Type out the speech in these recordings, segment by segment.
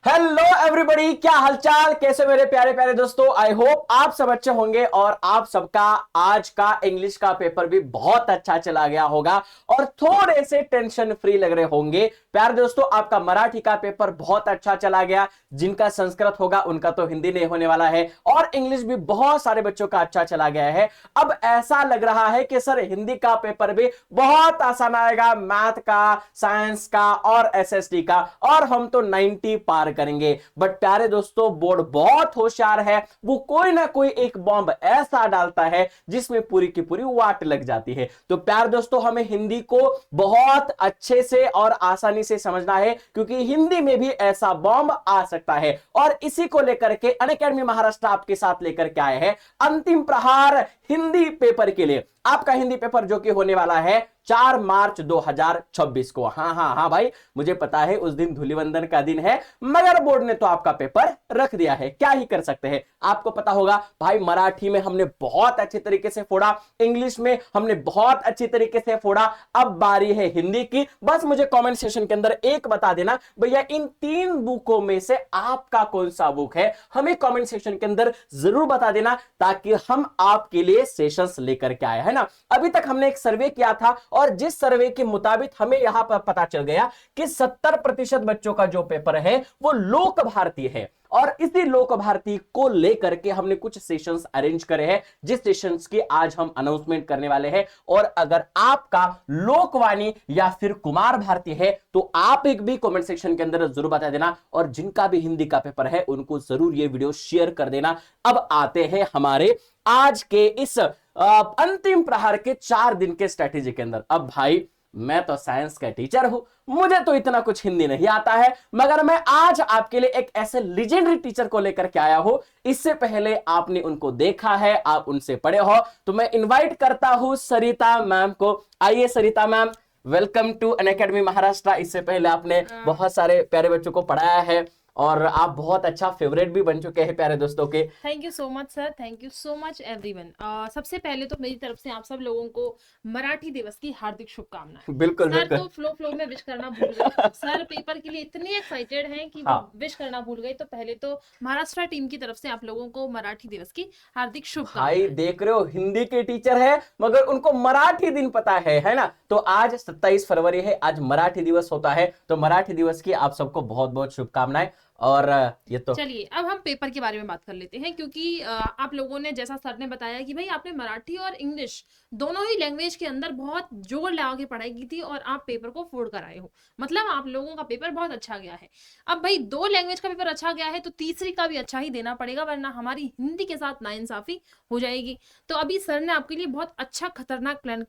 Hello everybody, क्या हालचाल, कैसे मेरे प्यारे प्यारे दोस्तों। आई होप आप सब अच्छे होंगे और आप सबका आज का इंग्लिश का पेपर भी बहुत अच्छा चला गया होगा और थोड़े से टेंशन फ्री लग रहे होंगे। प्यारे दोस्तों, आपका मराठी का पेपर बहुत अच्छा चला गया। जिनका संस्कृत होगा उनका तो हिंदी नहीं होने वाला है और इंग्लिश भी बहुत सारे बच्चों का अच्छा चला गया है। अब ऐसा लग रहा है कि सर हिंदी का पेपर भी बहुत आसान आएगा, मैथ का, साइंस का और एसएसटी का, और हम तो 90 पार करेंगे। बट प्यारे दोस्तों, बोर्ड बहुत होशियार है, वो कोई ना कोई एक बॉम्ब ऐसा डालता है जिसमें पूरी की पूरी वाट लग जाती है। तो प्यारे दोस्तों, हमें हिंदी को बहुत अच्छे से और आसानी से समझना है क्योंकि हिंदी में भी ऐसा बॉम्ब आ सकता है। और इसी को लेकर के अनअकैडमी महाराष्ट्र आपके साथ लेकर के आए हैं अंतिम प्रहार हिंदी पेपर के लिए। आपका हिंदी पेपर जो कि होने वाला है 4 मार्च 2026 को। हाँ हाँ हाँ भाई, मुझे पता है उस दिन धूलिवंदन का दिन है, मगर बोर्ड ने तो आपका पेपर रख दिया है, क्या ही कर सकते हैं। आपको पता होगा भाई, मराठी में हमने बहुत अच्छे तरीके से फोड़ा, इंग्लिश में हमने बहुत अच्छी तरीके से फोड़ा, अब बारी है हिंदी की। बस मुझे कमेंट सेक्शन के अंदर एक बता देना भैया, इन 3 बुकों में से आपका कौन सा बुक है, हमें कमेंट सेक्शन के अंदर जरूर बता देना ताकि हम आपके लिए सेशंस लेकर के आए, है ना। अभी तक हमने एक सर्वे किया था और जिस सर्वे के मुताबिक हमें यहां पर पता चल गया कि 70% बच्चों का जो पेपर है वो लोक भारती है और इसी लोक भारती को लेकर के हमने कुछ सेशंस अरेंज करे हैं, जिस सेशंस की आज हम अनाउंसमेंट करने वाले हैं। और अगर आपका लोकवाणी या फिर कुमार भारती है तो आप एक भी कमेंट सेक्शन के अंदर जरूर बता देना, और जिनका भी हिंदी का पेपर है उनको जरूर ये वीडियो शेयर कर देना। अब आते हैं हमारे आज के इस अंतिम प्रहार के 4 दिन के स्ट्रेटेजी के अंदर। अब भाई, मैं तो साइंस का टीचर हूं, मुझे तो इतना कुछ हिंदी नहीं आता है, मगर मैं आज आपके लिए एक ऐसे लेजेंडरी टीचर को लेकर के आया हूं। इससे पहले आपने उनको देखा है, आप उनसे पढ़े हो, तो मैं इनवाइट करता हूं सरिता मैम को। आइए Sarita ma'am, welcome to Unacademy Maharashtra. इससे पहले आपने बहुत सारे प्यारे बच्चों को पढ़ाया है और आप बहुत अच्छा फेवरेट भी बन चुके हैं प्यारे दोस्तों के। Thank you so much sir, thank you so much everyone. सबसे पहले तो मेरी तरफ से आप सब लोगों को मराठी दिवस की हार्दिक शुभकामनाएं। बिल्कुल सर बिल्कुल। तो फ्लो में विश करना भूल गए। सर पेपर के लिए इतने एक्साइटेड हैं कि वो हाँ विश करना भूल गए। तो पहले तो महाराष्ट्र टीम की तरफ से आप लोगों को मराठी दिवस की हार्दिक भाई, शुभकामनाएं। देख रहे हो, हिंदी के टीचर है मगर उनको मराठी दिन पता है ना। तो आज 27 फरवरी है, आज मराठी दिवस होता है, तो मराठी दिवस की आप सबको बहुत बहुत शुभकामनाएं। और ये तो चलिए अब हम पेपर के बारे में बात कर लेते हैं, क्योंकि आप लोगों ने, जैसा सर ने बताया कि भाई आपने मराठी और इंग्लिश दोनों ही लैंग्वेज के अंदर बहुत जोर लगा के पढ़ाई की थी और आप पेपर को फोड़ कर आए हो, मतलब आप लोगों का पेपर बहुत अच्छा गया है। अब भाई 2 लैंग्वेज का पेपर अच्छा गया है तो तीसरी का भी अच्छा ही देना पड़ेगा, वरना हमारी हिंदी के साथ नाइंसाफी हो जाएगी। तो अभी सर ने आपके लिए बहुत अच्छा खतरनाक प्लान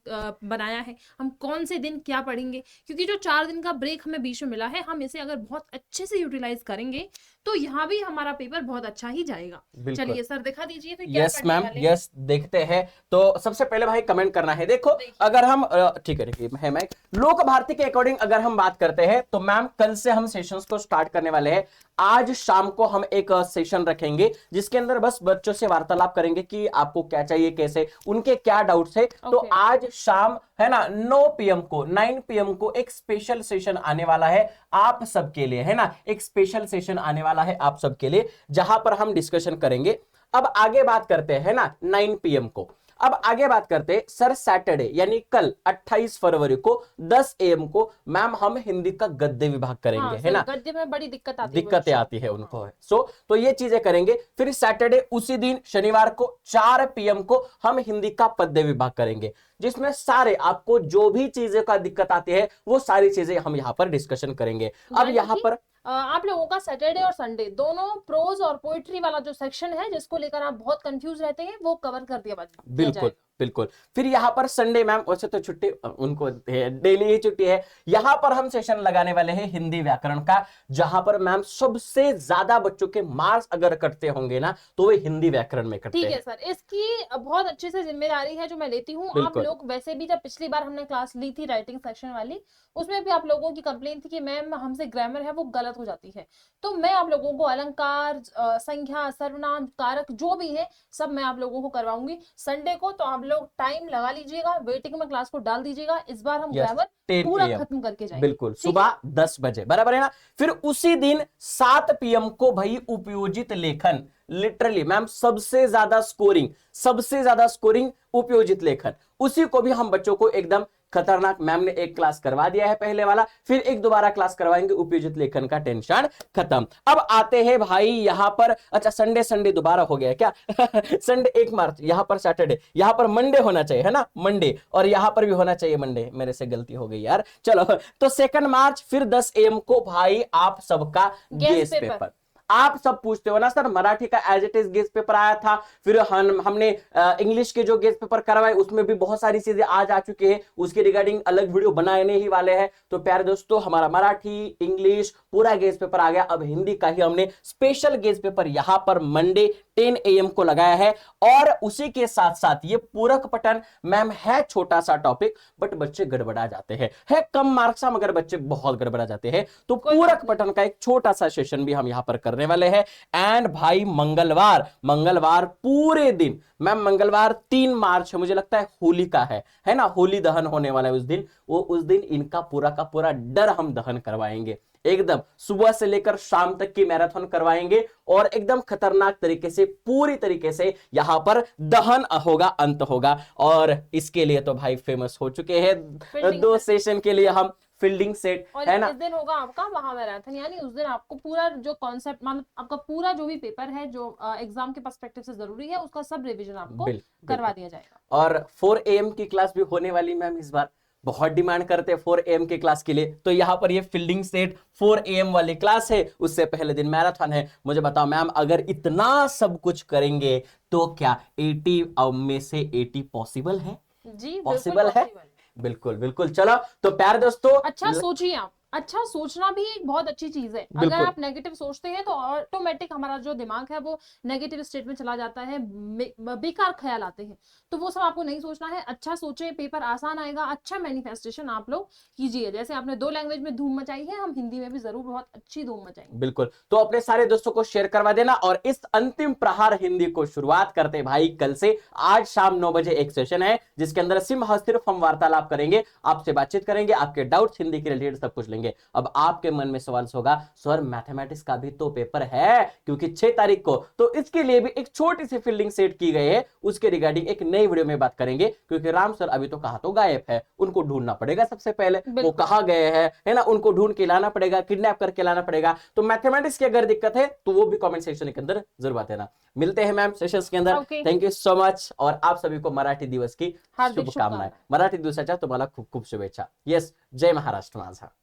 बनाया है। हम कौन से दिन क्या पढ़ेंगे, क्योंकि जो 4 दिन का ब्रेक हमें बीच में मिला है, हम इसे अगर बहुत अच्छे से यूटिलाइज करेंगे तो यहाँ भी हमारा पेपर बहुत अच्छा ही जाएगा। बिल्कुल। चलिए सर दिखा दीजिए फिर क्या यस पढ़ने मैम, वाले हैं। यस, देखते हैं। तो सबसे पहले भाई कमेंट करना है। देखो, देखिए अगर हम ठीक है, ठीक है मैं लोक भारती के अकॉर्डिंग अगर हम बात करते हैं तो मैम कल से हम सेशंस को स्टार्ट करने वाले हैं। आज शाम को हम एक सेशन रखेंगे जिसके अंदर बस बच्चों से वार्तालाप करेंगे कि आपको क्या चाहिए, कैसे, उनके क्या डाउट्स है। तो ओके आज शाम है ना 9 पीएम को, 9 पीएम को एक स्पेशल सेशन आने वाला है आप सबके लिए, है ना। एक स्पेशल सेशन आने वाला है आप सबके लिए जहां पर हम डिस्कशन करेंगे। अब आगे बात करते हैं ना 9 पीएम को। अब आगे बात करते हैं सर, सैटरडे यानी कल 28 फरवरी को 10 एएम को मैम हम हिंदी का गद्य विभाग करेंगे, हाँ है सर, ना। गद्य में बड़ी दिक्कत आती है दिक्कतें बच्चों आती है को। हाँ उनको, है तो ये चीजें करेंगे। फिर सैटरडे उसी दिन शनिवार को 4 पीएम को हम हिंदी का पद्य विभाग करेंगे, जिसमें सारे आपको जो भी चीजें का दिक्कत आती है वो सारी चीजें हम यहाँ पर डिस्कशन करेंगे। अब यानी यहाँ कि पर आप लोगों का सैटरडे और संडे दोनों प्रोज और पोइट्री वाला जो सेक्शन है, जिसको लेकर आप बहुत कंफ्यूज रहते हैं, वो कवर कर दिया बिल्कुल जाएगा। बिल्कुल। फिर यहाँ पर संडे मैम वैसे तो छुट्टी उनको डेली ही छुट्टी है, यहाँ पर हम सेशन लगाने वाले हैं हिंदी व्याकरण का, जहां पर मैम सबसे ज्यादा बच्चों के मार्क्स अगर कटते होंगे ना तो वे हिंदी व्याकरण में कटते ठीक है हैं। सर, इसकी बहुत अच्छे से जिम्मेदारी है जो मैं लेती हूँ। आप बिल्कुल लोग वैसे भी, जब पिछली बार हमने क्लास ली थी राइटिंग सेक्शन वाली, उसमें भी आप लोगों की कंप्लेन थी कि मैम हमसे ग्रामर है वो गलत हो जाती है। तो मैं आप लोगों को अलंकार, संज्ञा, सर्वनाम, कारक जो भी है सब मैं आप लोगों को करवाऊंगी संडे को। तो आप लोग टाइम लगा लीजिएगा, वेटिंग में क्लास को डाल दीजिएगा। इस बार हम Yes, ग्रामर 10 पूरा AM खत्म करके जाएंगे। बिल्कुल ठीक है? सुबह 10 बजे, बराबर है ना। फिर उसी दिन 7 PM को भाई उपयोजित लेखन, लिटरली मैम सबसे ज्यादा स्कोरिंग उपयोजित लेखन, उसी को भी हम बच्चों को एकदम खतरनाक, मैम ने एक क्लास करवा दिया है पहले वाला, फिर एक दोबारा क्लास करवाएंगे, उपयोजित लेखन का टेंशन खत्म। अब आते हैं भाई यहां पर, अच्छा संडे दोबारा हो गया है क्या? संडे 1 मार्च, यहां पर सैटरडे, यहां पर मंडे होना चाहिए है ना, मंडे, और यहां पर भी होना चाहिए मंडे, मेरे से गलती हो गई यार। चलो तो 2 मार्च फिर 10 AM को भाई आप सबका गेस पेपर। आप सब पूछते हो ना सर मराठी का as it is guess paper आया था, फिर हमने इंग्लिश के जो गेस पेपर करवाए उसमें भी बहुत सारी चीजें आज आ चुकी है, उसके रिगार्डिंग अलग वीडियो बनाने ही वाले हैं। तो प्यारे दोस्तों हमारा मराठी इंग्लिश पूरा गेस पेपर आ गया। अब हिंदी का ही हमने स्पेशल गेस पेपर यहां पर मंडे 10 AM को लगाया है। और उसी के साथ साथ ये पूरक पठन मैम है छोटा सा टॉपिक, बट बच्चे गड़बड़ा जाते हैं, है कम मार्क्स मगर बच्चे बहुत गड़बड़ा जाते हैं। तो पूरक पठन का एक छोटा सा सेशन भी हम यहां पर करने वाले हैं। एंड भाई मंगलवार पूरे दिन, मैम मंगलवार 3 मार्च है, मुझे लगता है होली का है ना, होली दहन होने वाला है उस दिन। उस दिन इनका पूरा का पूरा डर हम दहन करवाएंगे, एकदम सुबह से लेकर शाम तक की मैराथन करवाएंगे, और एकदम खतरनाक तरीके से पूरी तरीके से यहां पर दहन होगा, अंत होगा। और इसके लिए तो भाई फेमस हो चुके हैं 2 सेशन के लिए हम, फील्डिंग सेट और है ना। इस दिन होगा आपका महामैराथन, यानी उस दिन आपको पूरा जो कॉन्सेप्ट, मतलब आपका पूरा जो भी पेपर है जो एग्जाम के पर्सपेक्टिव से जरूरी है, उसका सब रिवीजन आपको करवा दिया जाएगा। और 4 AM की क्लास भी होने वाली मैम इस बार, बहुत डिमांड करते हैं 4 AM की क्लास के लिए। तो यहाँ पर ये फील्डिंग सेट 4 AM वाली क्लास है, उससे पहले दिन मैराथन है। मुझे बताओ मैम अगर इतना सब कुछ करेंगे तो क्या 80 में से 80 पॉसिबल है? जी पॉसिबल है, बिल्कुल। चलो तो प्यारे दोस्तों, अच्छा सोचिए आप, अच्छा सोचना भी एक बहुत अच्छी चीज है। अगर आप नेगेटिव सोचते हैं तो ऑटोमेटिक हमारा जो दिमाग है वो नेगेटिव स्टेट में चला जाता है, बेकार ख्याल आते हैं। तो वो सब आपको नहीं सोचना है। अच्छा सोचे, पेपर आसान आएगा, अच्छा मैनिफेस्टेशन आप लोग कीजिए। जैसे आपने 2 लैंग्वेज में धूम मचाई है, हम हिंदी में भी जरूर बहुत अच्छी धूम मचाएंगे। बिल्कुल, तो अपने सारे दोस्तों को शेयर करवा देना। और इस अंतिम प्रहार हिंदी को शुरुआत करते भाई कल से, आज शाम 9 बजे एक सेशन है जिसके अंदर सिर्फ हम वार्तालाप करेंगे, आपसे बातचीत करेंगे, आपके डाउट्स हिंदी के रिलेटेड सब कुछ लेंगे। अब आपके मन में सवाल होगा सर मैथमेटिक्स का भी तो पेपर है क्योंकि 6 तारीख को, तो इसके लिए भी एक छोटी सी फील्डिंग सेट की गई है, उसके रिगार्डिंग एक नई वीडियो में बात करेंगे। क्योंकि राम सर अभी तो कहा तो गायब है, उनको ढूंढना पड़ेगा सबसे पहले, वो कहां गए हैं है ना, उनको ढूंढ के लाना पड़ेगा, किडनैप करके लाना पड़ेगा। तो मैथमेटिक्स की अगर दिक्कत है तो वो भी कमेंट सेक्शन के अंदर जरूर बात देना। मिलते हैं मैम सेशंस के अंदर। थैंक यू सो मच, और आप सभी को मराठी दिवस की शुभकामनाएं, मराठी दिवसाच्या तुम्हाला खूप खूप शुभेच्छा। यस, जय महाराष्ट्र माझा।